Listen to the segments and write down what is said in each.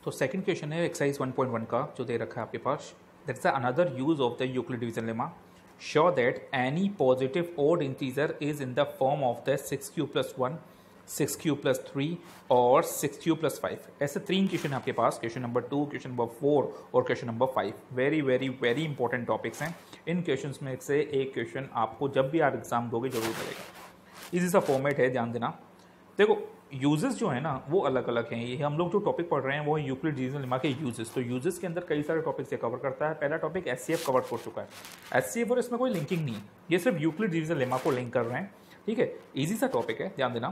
तो second question है exercise 1.1 का जो दे रखा है आपके पास. That's another use of the Euclid division lemma. Show that any positive odd integer is in the form of the 6q + 1, 6q + 3 और 6q + 5. ऐसे 3 क्वेश्चन है आपके पास. क्वेश्चन नंबर 2, क्वेश्चन नंबर 4 और question number 5. Very very very important topics हैं. इन questions में से एक question आपको जब भी आप एग्जाम दोगे जरूर मिलेगा. इजी सा फॉर्मेट है, ध्यान देना. देखो यूजेस जो है ना वो अलग अलग हैं. ये हम लोग जो टॉपिक पढ़ रहे हैं वो है यूक्लिड डिवीजन लेमा के यूजेस. तो यूजेस के अंदर कई सारे टॉपिक्स ये कवर करता है. पहला टॉपिक एचसीएफ कवर हो चुका है. एचसीएफ और इसमें कोई लिंकिंग नहीं है, ये सिर्फ यूक्लिड डिवीजन लेमा को लिंक कर रहे हैं. ठीक है, इजी सा टॉपिक है, ध्यान देना.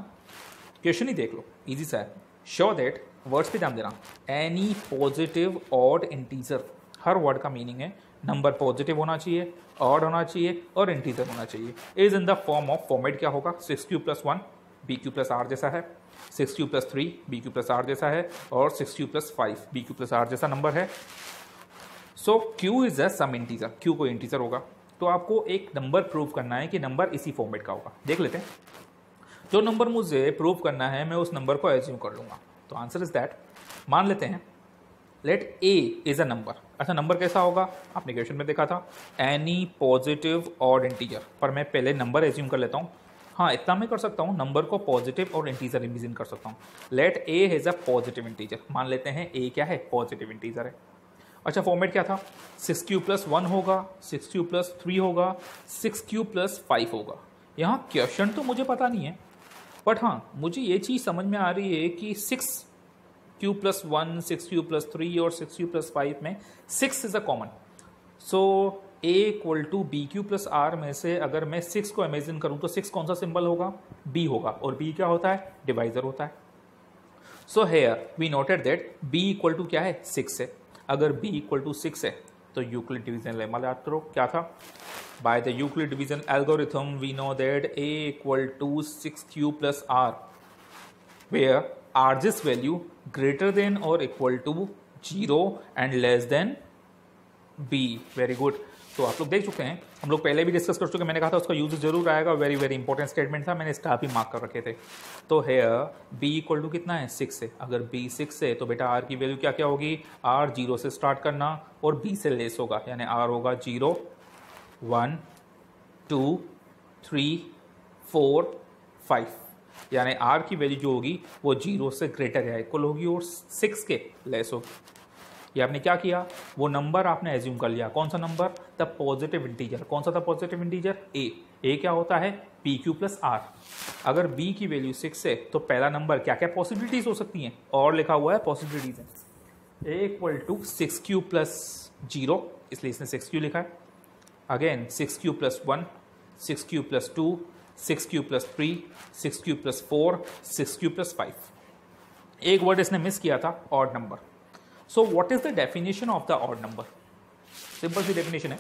क्वेश्चन ही देख लो, इजी सा है. शो दैट, वर्ड्स पे ध्यान देना. एनी पॉजिटिव ऑड इंटीजर, हर वर्ड का मीनिंग है नंबर पॉजिटिव होना चाहिए, ऑड होना चाहिए और इंटीजर होना चाहिए. Is in the form of, format क्या होगा, 6q + 1 bq + r जैसा है, 6q + 3 bq + r जैसा है और 6q + 5 bq + r जैसा नंबर है. So q is a some integer, q कोई इंटीजर होगा. तो आपको एक नंबर प्रूव करना है कि नंबर इसी फॉर्मेट का होगा. देख लेते हैं. जो नंबर मुझे प्रूव करना है मैं उस नंबर को एज्यूम कर लूंगा. तो आंसर इज दैट, मान लेते हैं let a is a number. अच्छा, नंबर कैसा होगा आपने क्वेश्चन में देखा था, एनी पॉजिटिव ऑड इंटीजर. पर मैं पहले नंबर एज्यूम कर लेता हूँ. हाँ, इतना मैं कर सकता हूँ, नंबर को पॉजिटिव और इंटीजर इमेजिन कर सकता हूँ. Let a is a positive integer. मान लेते हैं a क्या है, पॉजिटिव इंटीजर है. अच्छा, फॉर्मेट क्या था, 6q + 1 होगा, 6q + 3 होगा, 6q + 5 होगा. यहाँ क्वेश्चन तो मुझे पता नहीं है, बट हाँ मुझे ये चीज़ समझ में आ रही है कि 6q + 1, 6q + 3 और 6q + 5 में 6 is a common. So a = bq + r में से अगर मैं 6 को इमेजिन करूं तो 6 कौन सा सिंबल होगा, b होगा. और b क्या होता है, डिवाइजर होता है. So here we noted that b = क्या है, 6 है. अगर b = 6 है तो यूक्लिड डिवीजन लेमा याद करो क्या था. By the Euclid division algorithm we know that a = 6q + r where r's value greater than or equal to 0 and less than b. Very good. तो आप लोग देख चुके हैं, हम लोग पहले भी डिस्कस कर चुके हैं. मैंने कहा था उसका यूज जरूर आएगा. वेरी वेरी इंपॉर्टेंट स्टेटमेंट था, मैंने स्टार भी मार्क कर रखे थे. तो हेयर b = कितना है, 6 है. अगर b 6 है तो बेटा r की वैल्यू क्या क्या होगी, r 0 से स्टार्ट करना और b से लेस होगा, यानी r होगा 0, 1, 2, 3, 4, 5. यानी r की वैल्यू जो होगी वो 0 से ग्रेटर या इक्वल होगी और 6 के लेस होगी. ये आपने क्या किया, वो नंबर आपने एज्यूम कर लिया. कौन सा नंबर, द पॉजिटिव इंटीजर. कौन सा था पॉजिटिव इंटीजर, a क्या होता है, pq + r. अगर b की वैल्यू 6 है तो पहला नंबर क्या क्या पॉसिबिलिटीज हो सकती हैं, और लिखा हुआ है पॉसिबिलिटीज है. a = 6q + 0, इसलिए इसने 6q लिखा है. Again 6q + 1, 6q + 2, 6q + 3, 6q + 4, 6q + 5. एक वर्ड इसने मिस किया था, odd number. So what is the definition of the odd number. Simple सी डेफिनेशन है.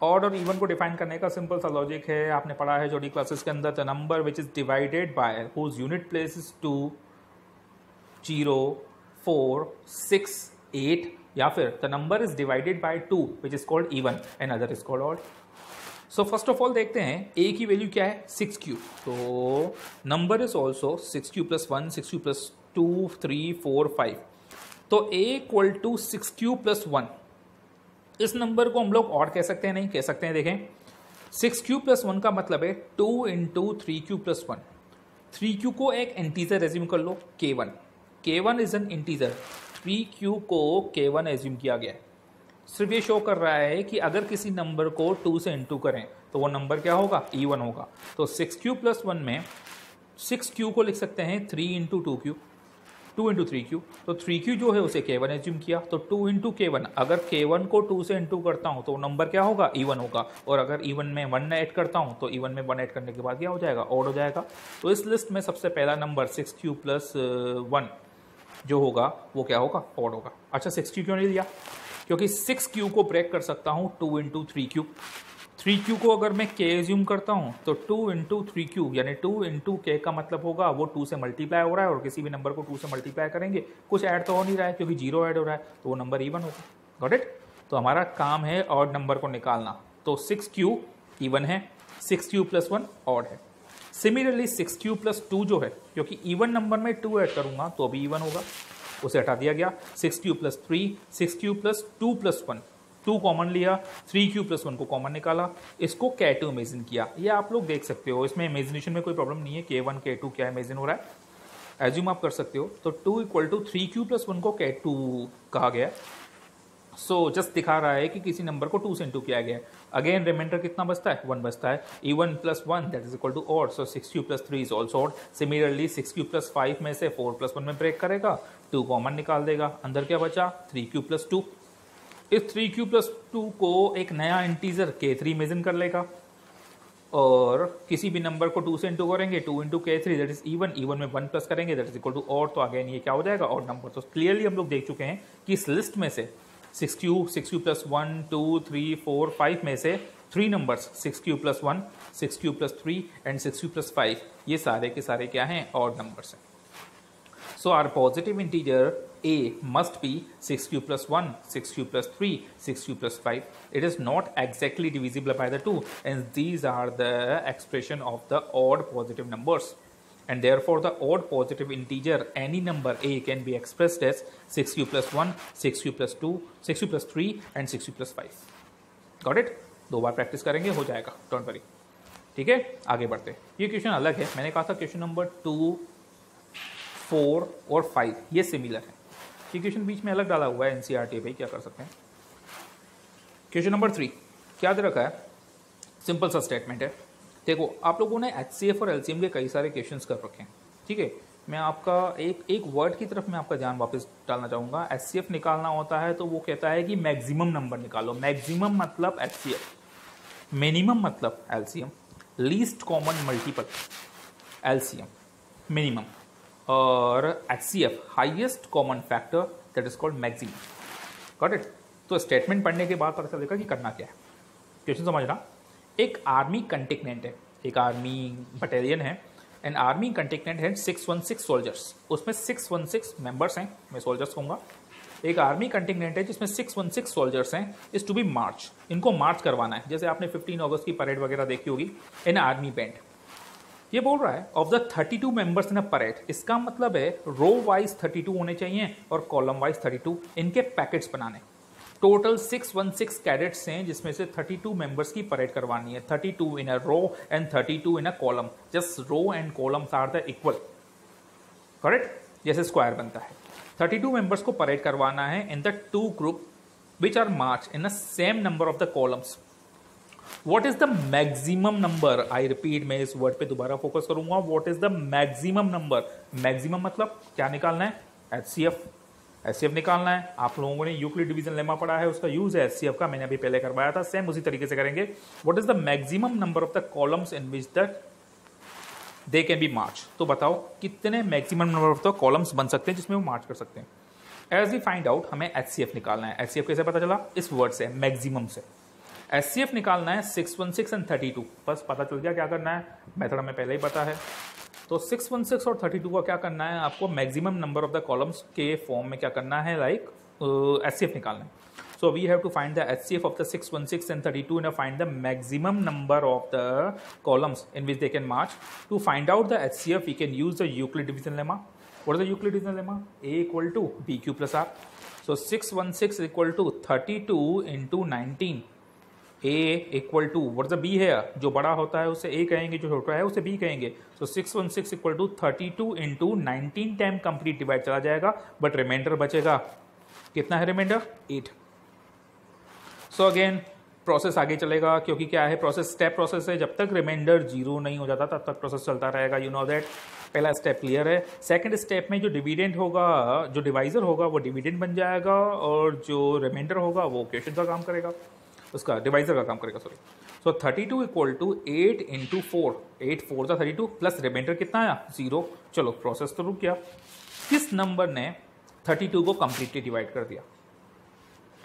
ऑड और इवन को डिफाइन करने का सिंपल सा लॉजिक है, आपने पढ़ा है छोटी क्लासेस के अंदर. The number which is divided by whose unit place is 2, 0, 4, 6, 8, या फिर the number is divided by 2 which is called even and other is called odd. So first of all देखते हैं a की वैल्यू क्या है, 6q. तो number is also 6q + 1, 6q + 2, 3, 4, 5. तो a = 6q + 1. इस नंबर को हम लोग ऑड कह सकते हैं, नहीं कह सकते हैं. देखें 6q + 1 का मतलब है 2 × 3q + 1. 3q को एक इंटीजर एज्यूम कर लो, k1. k1 is an integer. 3q को k1 एज्यूम किया गया है. सिर्फ ये शो कर रहा है कि अगर किसी नंबर को 2 से इंटू करें तो वो नंबर क्या होगा, even होगा. तो 6q + 1 में 6q को लिख सकते हैं 3 × 2q, 2 × 3q. तो 3q जो है उसे k1 एज्यूम किया. तो 2 × k1, अगर k1 को 2 से इंटू करता हूँ तो नंबर क्या होगा, even होगा. और अगर even में 1 ऐड करता हूँ तो even में 1 ऐड करने के बाद क्या हो जाएगा, ऑड हो जाएगा. तो इस लिस्ट में सबसे पहला नंबर 6q + 1 जो होगा वो क्या होगा, ऑड होगा. अच्छा, 6q क्यों नहीं लिया, क्योंकि 6q को ब्रेक कर सकता हूँ 2 × 3q. 3q को अगर मैं k एज्यूम करता हूँ तो 2 × 3q यानी 2 × k का मतलब होगा वो 2 से मल्टीप्लाई हो रहा है. और किसी भी नंबर को 2 से मल्टीप्लाई करेंगे कुछ ऐड तो हो नहीं रहा है, क्योंकि 0 ऐड हो रहा है, तो वो नंबर इवन होगा. Got it. तो हमारा काम है ऑड नंबर को निकालना. तो 6q इवन है, 6q + 1 ऑड है. सिमिलरली 6q + 2 जो है, क्योंकि इवन नंबर में 2 ऐड करूंगा तो अभी इवन होगा. उसे हटा दिया गया। 6³+3, 6³+2+1, 2 कॉमन लिया, 3³+1 को कॉमन निकाला, इसको K2 इमेजिन किया। ये आप लोग देख सकते हो, इसमें इमेजिनेशन में कोई प्रॉब्लम नहीं है। K1 K2 क्या इमेजिन हो रहा है, एज्यूम आप कर सकते हो। तो 2 = 3³+1 को K2 कहा गया। सो जस्ट दिखा रहा है कि किसी नंबर को 2 से इंटू किया गया है। अगेन रिमाइंडर कितना बचता है, 1 बचता है। even + 1 that is equal to odd, so 6³+3 is also odd. Similarly 6³+5 में से 4+1 में ब्रेक करेगा, 2 कॉमन निकाल देगा, अंदर क्या बचा 3³+2। इस 3³+2 को एक नया इंटीजर K3 इमेजिन कर लेगा और किसी भी नंबर को 2 से इंटू करेंगे, 2 × K3 दैट इज इवन में 1 प्लस करेंगे that is equal to odd. तो अगेन ये क्या हो जाएगा, ऑड नंबर। तो क्लियरली हम लोग देख चुके हैं कि इस लिस्ट में से 6³+1, 2, 3, 4, 5 में से 3 नंबर्स 6³+1, 6³+3 एंड 6³+5 ये सारे के सारे क्या हैं, ऑड नंबर्स हैं। So our positive integer a must be 6³+1, 6³+3, 6³+5. It is not exactly divisible by the 2, and these are the expression of the odd positive numbers. And therefore the odd positive integer any number a can be expressed as 6³+1, 6³+2, 6³+3 and 6³+5. Got it? 2 bar practice करेंगे हो जाएगा, don't worry. ठीक है, आगे बढ़ते। ये question अलग है, मैंने कहा था क्वेश्चन नंबर 2, 4 और 5 ये सिमिलर है। ये क्वेश्चन बीच में अलग डाला हुआ है एनसीईआरटी पे, क्या कर सकते हैं। क्वेश्चन नंबर 3 क्या दे रखा है, सिंपल सा स्टेटमेंट है। देखो आप लोगों ने एचसीएफ और एलसीएम के कई सारे क्वेश्चंस कर रखे हैं, ठीक है। मैं आपका एक वर्ड की तरफ मैं आपका ध्यान वापस डालना चाहूँगा। एचसीएफ निकालना होता है तो वो कहता है कि मैक्सिमम नंबर निकालो। मैक्सिमम मतलब एचसीएफ, मिनिमम मतलब LCM, least common multiple LCM minimum, और HCF highest common factor that is called maximum. Got it? तो स्टेटमेंट पढ़ने के बाद पता चलेगा कि करना क्या है। क्वेश्चन समझना, एक आर्मी कंटिजेंट है, एक आर्मी बटालियन है, एंड आर्मी कंटिजेंट है 616 सोल्जर्स, उसमें 616 मेंबर्स हैं, मैं सोल्जर्स कहूँगा। एक आर्मी कंटिजेंट है जिसमें 616 सोल्जर्स हैं, इज टू बी मार्च, इनको मार्च करवाना है। जैसे आपने 15 अगस्त की परेड वगैरह देखी होगी, इन आर्मी बैंड। ये बोल रहा है of the 32 members in a parade, इसका मतलब है रो वाइज 32 होने चाहिए और कॉलम वाइज 32, इनके पैकेट्स बनाने। टोटल 616 कैडेट्स हैं जिसमें से 32 मेंबर्स की परेड करवानी है, 32 in a row and 32 in a column. Just row and columns are the equal, correct, जैसे स्क्वायर बनता है। 32 मेंबर्स को परेड करवाना है in the 2 group which are march in the same number of the columns. What is the maximum number? I repeat, मैं इस word पे दोबारा फोकस करूंगा। What is the maximum number? Maximum मतलब क्या निकालना है, HCF। HCF निकालना है। आप लोगों ने यूक्लिड डिवीजन लेमा पढ़ा है, उसका यूज है HCF का, मैंने अभी पहले करवाया था, सेम उसी तरीके से करेंगे। What is the maximum number of the columns in which that they can be march? तो बताओ कितने maximum number of the columns बन सकते हैं जिसमें वो मार्च कर सकते हैं। एज वी फाइंड आउट, हमें HCF निकालना है। HCF कैसे पता चला, इस वर्ड से, मैक्सिमम से। एचसीएफ निकालना है 616 एंड 32, बस पता चल गया क्या करना है, मेथड हमें पहले ही पता है। तो 616 और 32 का क्या करना है आपको, maximum number of the columns के फॉर्म में क्या करना है, लाइक एचसीएफ निकालना है। So we have to find the HCF of the 616 and 32 and find the maximum number of the columns in which they can march. To find out the HCF we can use the Euclid division lemma. What is the Euclid division lemma? A = BQ+R। So 616 = 32 × 19। A = what is the B है, जो बड़ा होता है उसे A कहेंगे, जो छोटा है उसे B कहेंगे। तो 616 = 32 × 19 टाइम कंप्लीट डिवाइड चला जाएगा, बट रिमाइंडर बचेगा कितना है, रिमाइंडर 8। सो अगेन प्रोसेस आगे चलेगा, क्योंकि क्या है, प्रोसेस स्टेप प्रोसेस है। जब तक रिमाइंडर 0 नहीं हो जाता तब तक प्रोसेस चलता रहेगा, यू नो दैट। पहला स्टेप क्लियर है। सेकंड स्टेप में जो डिविडेंड होगा, जो डिवाइजर होगा वो डिविडेंड बन जाएगा, और जो रिमाइंडर होगा वो क्वेश्चन का काम करेगा, उसका डिवाइजर का काम करेगा, सॉरी। सो 32 = 8 × 4, 8 4 था 32 प्लस रिमाइंडर कितना आया, 0। चलो प्रोसेस तो रुक गया। किस नंबर ने 32 को कंप्लीटली डिवाइड कर दिया?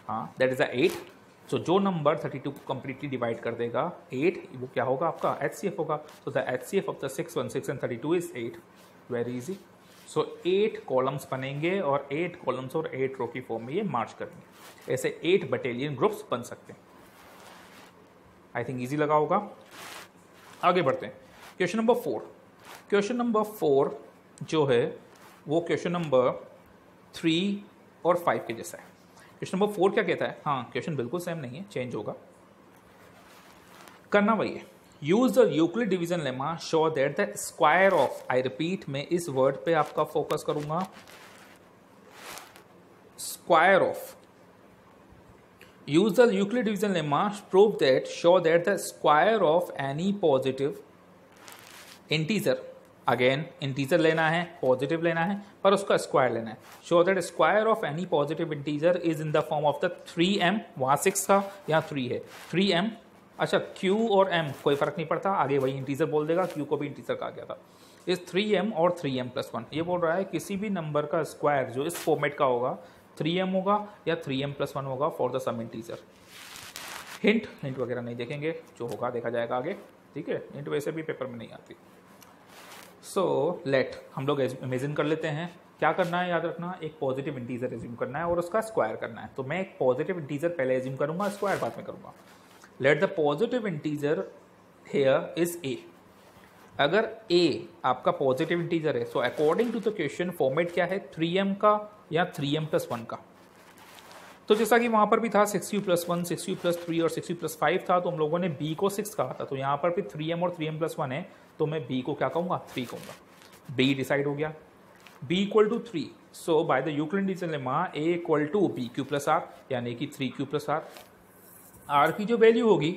हाँ, दैट इज द 8। सो जो नंबर 32 को कंप्लीटली डिवाइड कर देगा 8, वो क्या होगा आपका, एचसीएफ होगा। So the HCF of the 616 and 32 is 8। Very easy. So 8 columns बनेंगे और 8 कॉलम्स और 8 रो की फॉर्म में ये मार्च करेंगे। ऐसे 8 बटालियन ग्रुप्स बन सकते हैं। आई थिंक ईजी लगा होगा। आगे बढ़ते हैं। Question number 4। क्वेश्चन नंबर 4 जो है वो क्वेश्चन नंबर 3 और 5 के जैसा है। क्वेश्चन नंबर 4 क्या कहता है? हाँ, क्वेश्चन बिल्कुल सेम नहीं है, चेंज होगा, करना वही है। Use the Euclid division lemma, show that the square of, I repeat, मैं इस वर्ड पे आपका फोकस करूंगा, square of. Use the Euclid division lemma, prove that, show that the square of any positive integer, again integer लेना है, positive लेना है, पर उसका स्क्वायर लेना है। Show that square of any positive integer is in the form of the 3m, वहां 6 था, यहाँ 3 है, 3m। अच्छा, Q और M कोई फर्क नहीं पड़ता, आगे वही इंटीजर बोल देगा, Q को भी इंटीजर कहा गया था। इस 3m और 3m+1, ये बोल रहा है किसी भी नंबर का स्क्वायर जो इस फॉर्मेट का होगा 3m होगा या 3m+1 होगा for the some integer. Hint वगैरह नहीं देखेंगे, जो होगा देखा जाएगा आगे, ठीक है। हिंट वैसे भी पेपर में नहीं आती। सो लेट, हम लोग इमेजिन कर लेते हैं, क्या करना है याद रखना, एक पॉजिटिव इंटीजर एज्यूम करना है और उसका स्क्वायर करना है। तो मैं एक पॉजिटिव इंटीजर पहले एज्यूम करूंगा, स्क्वायर बाद में करूंगा। Let the positive integer here is a। अगर a आपका पॉजिटिव इंटीजर है, so according to the question format क्या है, 3m का या 3m+1 का। तो जैसा कि वहां पर भी था 6u+1, 6u+3 और 6u+5 था, तो हम लोगों ने b को 6 कहा था, तो यहाँ पर भी 3m और 3m+1 है, तो मैं b को क्या कहूँगा, 3 कहूँगा। b डिसाइड हो गया, b = 3। So bye the Euclid division lemma a = bq+r, यानी कि 3q+r। r की जो वैल्यू होगी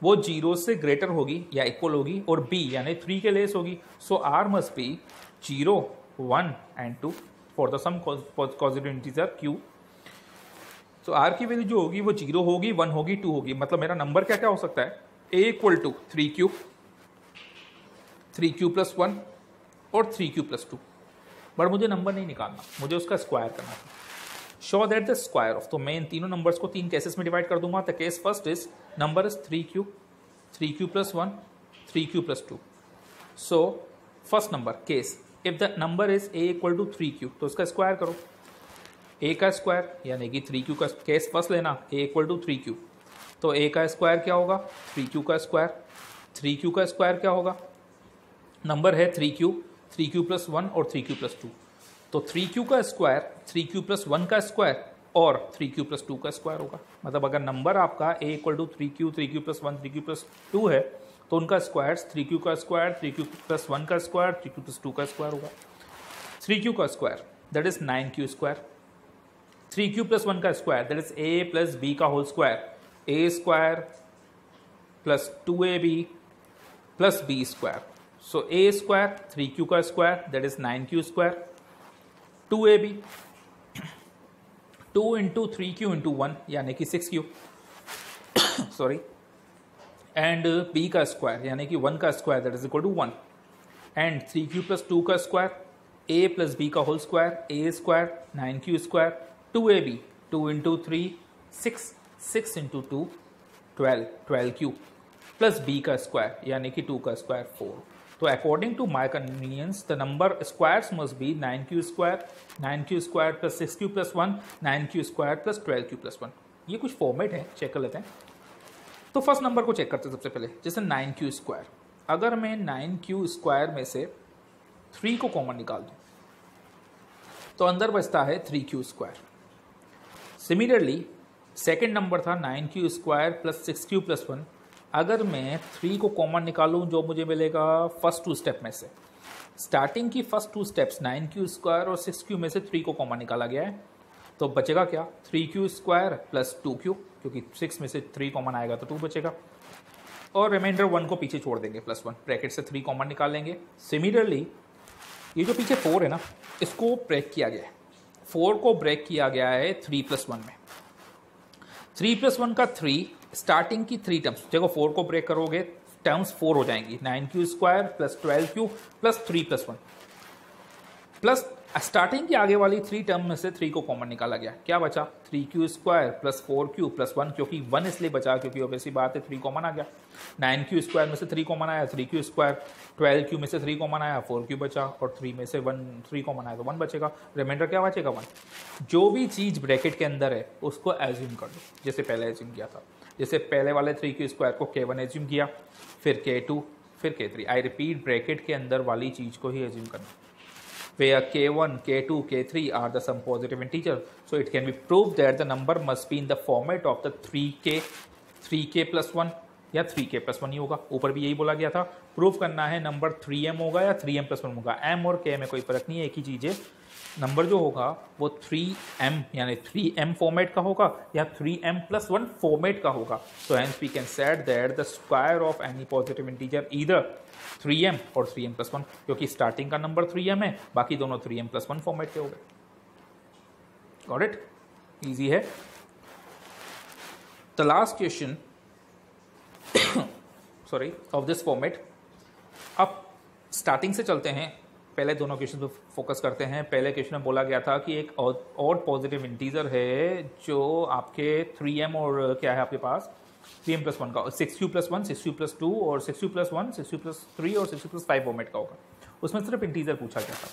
वो 0 से ग्रेटर होगी या इक्वल होगी, और b यानी 3 के लेस होगी। So r must be 0, 1 and 2 for the some positive integer q। तो r की वैल्यू जो होगी वो 0 होगी, 1 होगी, 2 होगी। मतलब मेरा नंबर क्या क्या हो सकता है, a = 3q, 3q+1 और 3q+2। बट मुझे नंबर नहीं निकालना, मुझे उसका स्क्वायर करना था। Show that the square of, तो मैं इन तीनों नंबर्स को 3 केसेस में डिवाइड कर दूंगा। The case first is number is 3q, 3q+1, 3q+2। So first number case, if the number is a = 3q, तो उसका स्क्वायर करो, a का स्क्वायर यानी कि 3q का। केस फर्स्ट लेना, a = 3q, तो a का स्क्वायर क्या होगा, 3q का स्क्वायर। 3q का स्क्वायर क्या होगा, नंबर है 3q, 3q+1 और 3q+2, तो 3q का स्क्वायर 3q+1 का स्क्वायर और 3q+2 का स्क्वायर होगा। मतलब अगर नंबर आपका a = 3q, 3q+1, 3q+2 है, तो उनका स्क्वायर 3q का स्क्वायर, 3q+1 का स्क्वायर, 3q+2 का स्क्वायर होगा। 3q का square that is 9q square, 3q+1 का square that is a + b का whole square, a² + 2ab + b square. So a², 3q का square that is 9q square, 2ab, 2 × 3q × 1 यानी कि 6q sorry, and b का square यानी कि 1 का square that is = 1, and 3q+2 का square, a + b का whole square, a², 9q square, 2ab, 2 × 3 6, 6 × 2 12, 12q plus b का स्क्वायर यानी कि 2 का स्क्वायर 4। तो according to my convenience the number squares must be 9q square, 9q square + 6q+1, 9q square + 12q+1। ये कुछ format है, check कर लेते हैं। तो फर्स्ट नंबर को चेक करते हैं सबसे पहले, जैसे 9q स्क्वायर। अगर मैं 9q स्क्वायर में से 3 को कॉमन निकाल दूं तो अंदर बचता है 3q square. Similarly second number था 9q स्क्वायर + 6q+1। अगर मैं 3 को कॉमन निकालूं, जो मुझे मिलेगा फर्स्ट 2 स्टेप में से, स्टार्टिंग की फर्स्ट 2 स्टेप्स 9q स्क्वायर और 6q में से 3 को कॉमन निकाला गया है, तो बचेगा क्या, 3q स्क्वायर + 2q, क्योंकि 6 में से 3 कॉमन आएगा तो 2 बचेगा, और रिमाइंडर 1 को पीछे छोड़ देंगे, +1 ब्रैकेट से 3 कॉमन निकाल लेंगे। सिमिलरली ये जो पीछे 4 है ना, इसको ब्रेक किया गया है, 4 को ब्रेक किया गया है 3+1 में। 3+1 का 3 स्टार्टिंग की 3 टर्म्स, देखो 4 को ब्रेक करोगे टर्म्स 4 हो जाएंगी, 9q square + 12q + 3+1 plus starting की आगे वाली 3 टर्म में से 3 को कॉमन निकाला गया, क्या बचा, 3q स्क्वायर + 4q + 1, क्योंकि 1 इसलिए बचा क्योंकि ऑब्वियसली बात है 3 कॉमन आ गया। 9q स्क्वायर में से 3 कॉमन आया, 3q स्क्वायर, 12q में से 3 कॉमन आया, 4q बचा, और 3 में से 3 कॉमन आया तो 1 बचेगा, रिमाइंडर क्या बचेगा 1। जो भी चीज़ ब्रैकेट के अंदर है उसको एज्यूम कर दो, जैसे पहले एज्यूम किया था। जैसे पहले वाले 3q स्क्वायर को k1 एज्यूम किया, फिर k2, फिर k3। आई रिपीट, ब्रैकेट के अंदर वाली चीज़ को ही एज्यूम करना। where k1, k2, k3 are the some positive integer. So it can be proved that the number must be in the format of the 3k plus 1 या 3k plus 1 ही होगा. ऊपर भी यही बोला गया था. प्रूव करना है नंबर 3m होगा या 3m plus 1 होगा. m और k में कोई फर्क नहीं है, एक ही चीज़ है. नंबर जो होगा वो 3m यानी 3m फॉर्मेट का होगा या 3m plus 1 फॉर्मेट का होगा. So hence we can set that the square of any positive integer either 3m और 3m plus 1, क्योंकि स्टार्टिंग का नंबर 3m है, बाकी दोनों 3m plus 1 फॉर्मेट के हो गए. Got it? इजी है. The last question sorry of this format. अब स्टार्टिंग से चलते हैं, पहले दोनों क्वेश्चन पे फोकस करते हैं. पहले क्वेश्चन में बोला गया था कि एक और पॉजिटिव इंटीजर है जो आपके 3m और क्या है आपके पास 3m plus 1 का, 6q plus 1, 6q plus 2 और 6q plus 1, 6q plus 3 और 6q plus 5 फॉर्मेट का होगा. उसमें सिर्फ इंटीजर पूछा गया था.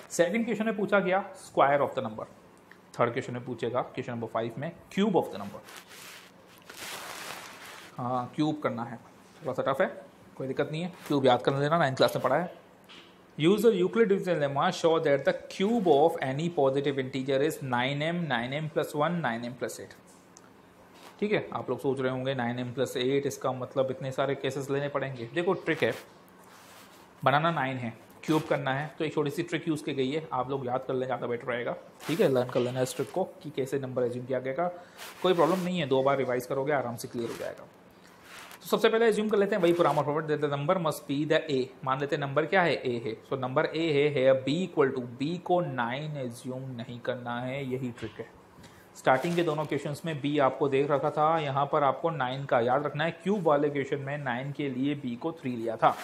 सेकंड क्वेश्चन में पूछा गया square of the number. Third question में पूछेगा क्वेश्चन नंबर 5 में क्यूब ऑफ द नंबर. हाँ, क्यूब करना है, थोड़ा सा टफ है, कोई दिक्कत नहीं है. क्यूब याद कर लेना, 9th क्लास में पढ़ा है. Use the Euclid division lemma, show that the cube of any positive integer is 9m, 9m plus 1, 9m plus 8. ठीक है, आप लोग सोच रहे होंगे 9m plus 8 इसका मतलब इतने सारे केसेस लेने पड़ेंगे. देखो ट्रिक है, बनाना 9 है, क्यूब करना है, तो एक छोटी सी ट्रिक यूज़ की गई है. आप लोग याद कर लें, ज़्यादा बेटर रहेगा. ठीक है, लर्न कर लेना इस ट्रिक को कि कैसे नंबर एज्यूम किया गया. कोई प्रॉब्लम नहीं है, 2 बार रिवाइज करोगे आराम से क्लियर हो जाएगा. तो सबसे पहले एज्यूम कर लेते हैं वही पुराना format. The number must be the ए. मान लेते हैं नंबर क्या है, ए है. सो नंबर ए है बी इक्वल टू, बी को 9 एज्यूम नहीं करना है, यही ट्रिक है. स्टार्टिंग के दोनों क्वेश्चंस में बी आपको देख रखा था, यहाँ पर आपको 9 का याद रखना है. क्यूब वाले क्वेश्चन में 9 के लिए बी को 3 लिया था.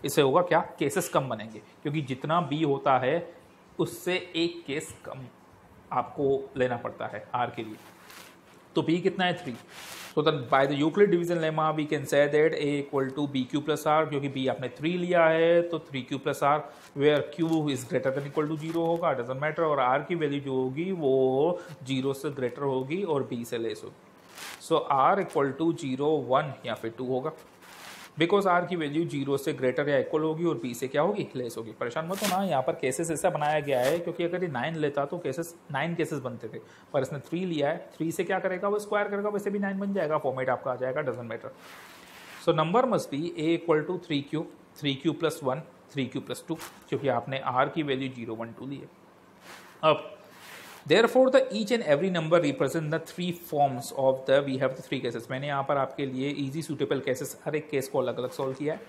इससे होगा क्या, केसेस कम बनेंगे, क्योंकि जितना बी होता है उससे एक केस कम आपको लेना पड़ता है आर के लिए. तो बी कितना है, 3. So then by the Euclid division lemma we can say that a equal to bq plus r, क्योंकि b आपने 3 लिया है तो 3q plus r, where q is greater than equal to 0 होगा, doesn't matter. और r की value जो होगी वो 0 से ग्रेटर होगी और b से लेस होगी. सो r इक्वल टू 0, 1 या फिर 2 होगा, बिकॉज r की वैल्यू 0 से ग्रेटर या इक्वल होगी और b से क्या होगी, लेस होगी. परेशान मत होना, यहाँ पर केसेस ऐसा बनाया गया है क्योंकि अगर ये 9 लेता तो केसेस 9 केसेस बनते थे, पर इसने 3 लिया है. 3 से क्या करेगा, वो स्क्वायर करेगा, वैसे भी 9 बन जाएगा, फॉर्मेट आपका आ जाएगा, doesn't matter. So number must be a equal to 3q, 3q plus 1, 3q plus 2, क्योंकि आपने r की वैल्यू 0, 1, 2 ली है. अब therefore the each and every number represent the 3 forms of the, we have the 3 cases. मैंने यहाँ पर आपके लिए easy suitable cases हर एक केस को अलग अलग सॉल्व किया है.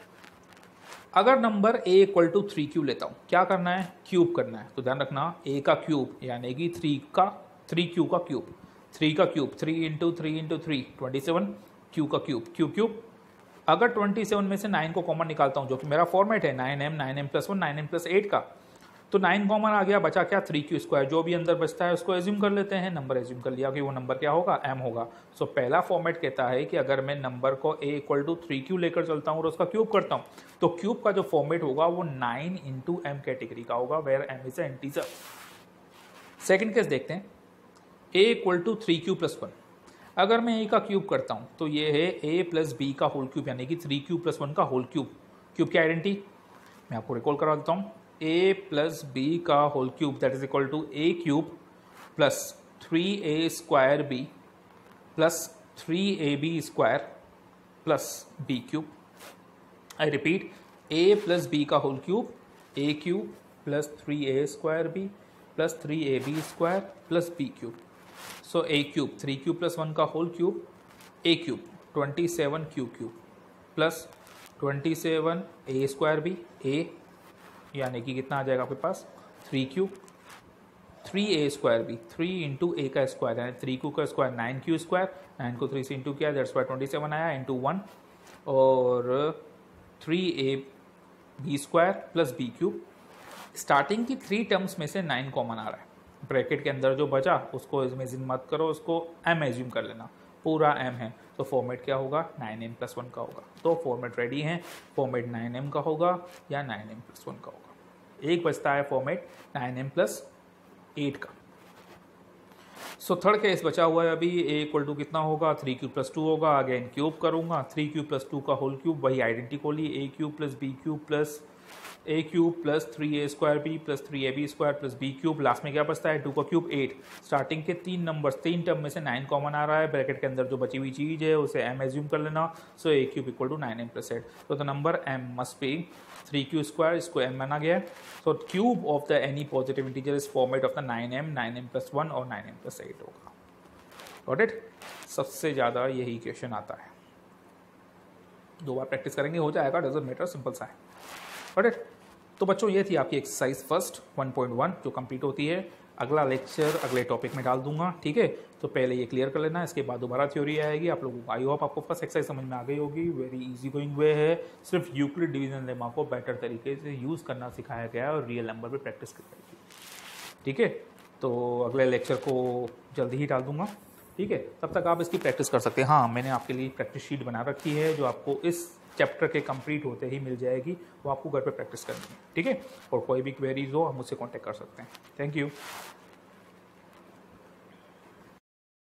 अगर number a equal to 3q लेता हूँ, क्या करना है, क्यूब करना है. तो ध्यान रखना, a का क्यूब यानी कि 3q का क्यूब, 3 का क्यूब 3 इंटू 3 इंटू 3 27, q का क्यूब क्यूब. अगर 27 में से 9 को कॉमन निकालता हूँ, जो कि मेरा फॉर्मेट है 9m, 9m plus 1, 9m plus 8 का, तो 9 कॉमन आ गया, बचा क्या, 3q स्क्वायर. जो भी अंदर बचता है उसको एज्यूम कर लेते हैं. नंबर एज्यूम कर लिया कि वो नंबर क्या होगा, m होगा. सो पहला फॉर्मेट कहता है कि अगर मैं नंबर को a इक्वल टू 3q लेकर चलता हूँ और उसका क्यूब करता हूँ, तो क्यूब का जो फॉर्मेट होगा वो 9 इंटू m कैटेगरी का होगा, where m is a integer. Second case देखते हैं, a equal to 3q plus 1. अगर मैं a का क्यूब करता हूँ तो ये है a प्लस b का होल क्यूब यानी कि 3q प्लस 1 का होल क्यूब. क्यूब की आइडेंटिटी मैं आपको रिकॉल करा देता हूँ. a प्लस b का whole cube that is equal to a cube plus 3a square b plus 3ab square plus b cube. I repeat, a plus b का whole cube, a cube plus 3a square b plus 3ab square plus b cube. So a cube 3q plus 1 का whole cube, a cube 27q cube plus 27a square b, a यानी कि कितना आ जाएगा आपके पास, 3q, 3a square भी 3 into a का square यानी 3q का स्क्वायर 9q स्क्वायर, 9 को 3 से इंटू किया, दैट्स वाई 27 आया इंटू 1, और 3ab square plus b cube. Starting की 3 टर्म्स में से 9 कॉमन आ रहा है, ब्रैकेट के अंदर जो बचा उसको इमेजिन मत करो, उसको m एज्यूम कर लेना, पूरा m है. तो फॉर्मेट क्या होगा, 9m प्लस 1 का होगा. तो फॉर्मेट रेडी है, फॉर्मेट 9m का होगा या 9m प्लस 1 का होगा. एक बचता है फॉर्मेट 9m प्लस 8 का. सो थर्ड केस बचा हुआ है अभी, a इक्वल टू कितना होगा, 3q प्लस 2 होगा. अगेन क्यूब करूंगा, 3q प्लस 2 का होल क्यूब, वही आइडेंटिटी को ली, a cube plus b cube plus A cube plus 3a² b plus 3ab² plus b cube, last में क्या बचता है 2 का क्यूब 8। स्टार्टिंग के 3 नंबर्स, 3 टर्म में से 9 कॉमन आ रहा है, ब्रैकेट के अंदर जो बची हुई चीज़ है उसे m एज्यूम कर लेना। So a cube equal to 9m plus 8। तो the number m must be 3q², इसको m माना गया। So cube of the any positive integer is format of the 9m plus 1 और 9m प्लस 8 होगा। Got it? सबसे ज़्यादा यही question आता है। 2 बार प्रैक्टिस करेंगे हो जाएगा, डजंट मैटर, सिंपल सा है। Got it? तो बच्चों ये थी आपकी एक्सरसाइज फर्स्ट 1.1 जो कंप्लीट होती है। अगला लेक्चर अगले टॉपिक में डाल दूंगा, ठीक है? तो पहले ये क्लियर कर लेना, इसके बाद दोबारा थ्योरी आएगी। आप लोगों को आई होप आपको फर्स्ट एक्सरसाइज समझ में आ गई होगी। वेरी इजी गोइंग वे है, सिर्फ यूक्लिड डिवीजन लेमा को बेटर तरीके से यूज़ करना सिखाया गया है और रियल नंबर पर प्रैक्टिस की जाएगी, ठीक है? तो अगले लेक्चर को जल्दी ही डाल दूंगा, ठीक है? तब तक आप इसकी प्रैक्टिस कर सकते हैं। हाँ, मैंने आपके लिए प्रैक्टिस शीट बना रखी है जो आपको इस चैप्टर के कंप्लीट होते ही मिल जाएगी, वो आपको घर पे प्रैक्टिस करनी है, ठीक है? और कोई भी क्वेरीज हो आप मुझसे कांटेक्ट कर सकते हैं। Thank you.